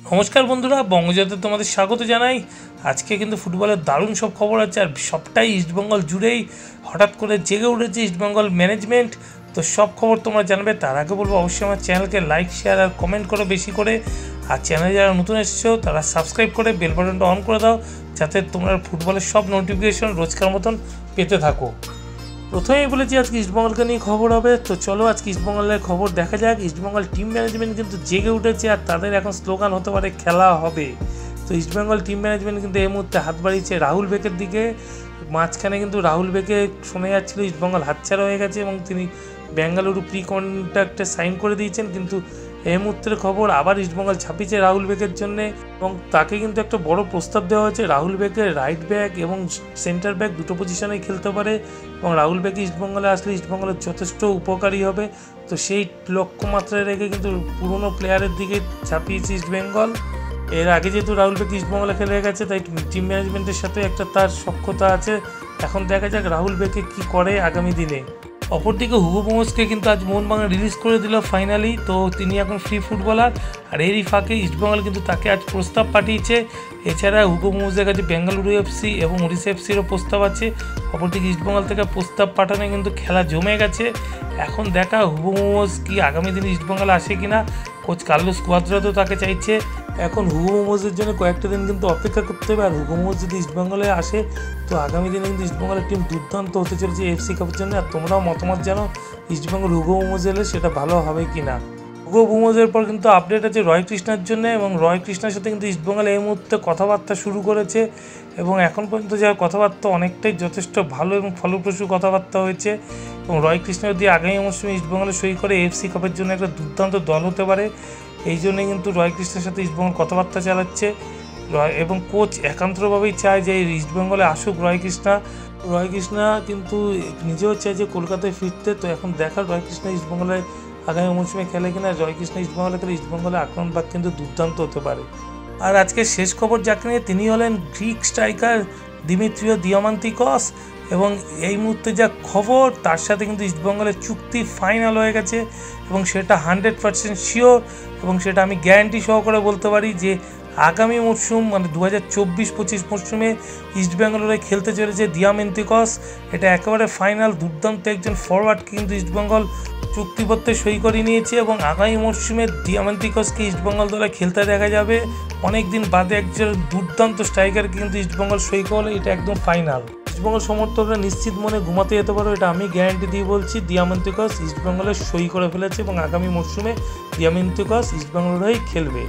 নমস্কার বন্ধুরা, বঙ্গজগতে তোমাদের স্বাগত জানাই। আজকে কিন্তু ফুটবলের দারুণ সব খবর আছে, আর সবটাই ইস্টবেঙ্গল জুড়েই হঠাৎ করে জেগে উঠেছে ইস্টবেঙ্গল ম্যানেজমেন্ট। তো সব খবর তোমরা জানবে। তার আগে বলবো অবশ্যই আমার চ্যানেলকে লাইক, শেয়ার আর কমেন্ট করো বেশি করে। আর চ্যানেলে যারা নতুন এসেছো তারা সাবস্ক্রাইব করে বেল বাটনটা অন করে দাও, যাতে তোমরা ফুটবলের সব নোটিফিকেশন রোজকার মতন পেতে থাকো। প্রথমেই বলেছি আজকে ইস্টবেঙ্গলকে নিয়ে খবর হবে। তো চলো আজকে ইস্টবেঙ্গলের খবর দেখা যাক। ইস্টবেঙ্গল টিম ম্যানেজমেন্ট কিন্তু জেগে উঠেছে, আর তাদের এখন স্লোগান হতে পারে খেলা হবে। তো ইস্টবেঙ্গল টিম ম্যানেজমেন্ট কিন্তু এই মুহূর্তে হাত বাড়িয়েছে রাহুল বেকের দিকে। মাঝখানে কিন্তু রাহুল বেকে শোনা যাচ্ছিল ইস্টবেঙ্গল হাতছাড়া হয়ে গেছে এবং তিনি বেঙ্গালুরু প্রি কন্ট্রাক্টে সাইন করে দিয়েছেন, কিন্তু এই মুহূর্তের খবর আবার ইস্টবেঙ্গল ছাপিয়েছে রাহুল বেকের জন্যে, এবং তাকে কিন্তু একটা বড় প্রস্তাব দেওয়া হয়েছে। রাহুল বেকে রাইট ব্যাক এবং সেন্টার ব্যাক দুটো পজিশনেই খেলতে পারে, এবং রাহুল বেকে ইস্টবেঙ্গলে আসলে ইস্টবেঙ্গলের যথেষ্ট উপকারী হবে। তো সেই লক্ষ্যমাত্রায় রেখে কিন্তু পুরনো প্লেয়ারের দিকে ছাপিয়েছে ইস্টবেঙ্গল। এর আগে যেহেতু রাহুল বেক ইস্টবেঙ্গলে খেলে গেছে, তাই টিম ম্যানেজমেন্টের সাথে একটা তার সখ্যতা আছে। এখন দেখা যাক রাহুল বেকে কী করে আগামী দিনে। অপরদিকে হুগো মোমোসকে কিন্তু আজ মোহনবাগান রিলিজ করে দিল ফাইনালি। তো তিনি এখন ফ্রি ফুটবলার, আর এরই ফাঁকে ইস্টবেঙ্গল কিন্তু তাকে আজ প্রস্তাব পাঠিয়েছে। এছাড়া হুগো মোমোসের কাছে বেঙ্গালুরু এফসি এবং উড়িষ্যা এফসিরও প্রস্তাব আছে। অপরদিকে ইস্টবেঙ্গল থেকে প্রস্তাব পাঠানো কিন্তু খেলা জমে গেছে। এখন দেখা হুগো মোমোস কি আগামী দিনে ইস্টবেঙ্গলে আসে কিনা। কোচ কার্লোস কুয়াদ্রাতো তাকে চাইছে। এখন হুগো মোমোসের জন্য কয়েকটা দিন কিন্তু অপেক্ষা করতে হবে। আর হুগো মোমোস যদি ইস্টবেঙ্গলে আসে, তো আগামী দিনে কিন্তু ইস্টবেঙ্গলের টিম দুর্দান্ত হতে চলেছে এফসি কাপের জন্য। আর তোমরাও মতামত জানো ইস্টবেঙ্গল হুগো মোমোস এলে সেটা ভালো হবে কি না। হুগো মোমোসের পর কিন্তু আপডেট আছে রয় কৃষ্ণার জন্য, এবং রয় কৃষ্ণার সাথে কিন্তু ইস্টবেঙ্গল এই মুহূর্তে কথাবার্তা শুরু করেছে, এবং এখন পর্যন্ত যার কথাবার্তা অনেকটাই যথেষ্ট ভালো এবং ফলপ্রসূ কথাবার্তা হয়েছে। এবং রয় কৃষ্ণ যদি আগামী মৌসুমে ইস্টবেঙ্গলে সই করে এফসি কাপের জন্য একটা দুর্দান্ত দল হতে পারে। এই জন্যে কিন্তু রয় কৃষ্ণের সাথে ইস্টবেঙ্গল কথাবার্তা চালাচ্ছে, এবং কোচ একান্তভাবেই চায় যে ইস্টবেঙ্গলে আসুক রয় কৃষ্ণা কিন্তু নিজেও চায় যে কলকাতায় ফিরতে। তো এখন দেখার রয় কৃষ্ণ ইস্টবেঙ্গলে আগামী মৌসুমে খেলে কিনা। রয় কৃষ্ণ ইস্টবেঙ্গলে খেলে ইস্টবেঙ্গলে আক্রমণ ভাগ কিন্তু দুর্দান্ত হতে পারে। আর আজকে শেষ খবর যাকে নিয়ে, তিনি হলেন গ্রিক স্ট্রাইকার দিমিত্রিও দিয়ামান্তিকস, এবং এই মুহূর্তে যা খবর তার সাথে কিন্তু ইস্টবেঙ্গলের চুক্তি ফাইনাল হয়ে গেছে, এবং সেটা 100% শিওর। এবং সেটা আমি গ্যারান্টি সহকারে বলতে পারি যে আগামী মরশুম মানে 2024-25 মরশুমে ইস্টবেঙ্গলের খেলতে চলেছে দিয়ামান্তিকস। এটা একেবারে ফাইনাল। দুর্দান্ত একজন ফরওয়ার্ড কিন্তু ইস্টবেঙ্গল চুক্তিপত্রে সই করে নিয়েছে, এবং আগামী মরশুমে দিয়ামান্তিকসকে ইস্টবেঙ্গল দলে খেলতে দেখা যাবে। অনেক দিন বাদে একজন দুর্দান্ত স্ট্রাইকার কিন্তু ইস্টবেঙ্গল সই করলে এটা একদম ফাইনাল। ইস্টবেঙ্গল সমর্থকরা নিশ্চিত মনে ঘুমাতে যেতে পারো, এটা আমি গ্যারান্টি দিয়ে বলছি। দিয়ামান্তিকস ইস্টবেঙ্গলে সই করে ফেলেছে, এবং আগামী মরশুমে দিয়ামান্তিকস ইস্টবেঙ্গলের হয়েই খেলবে।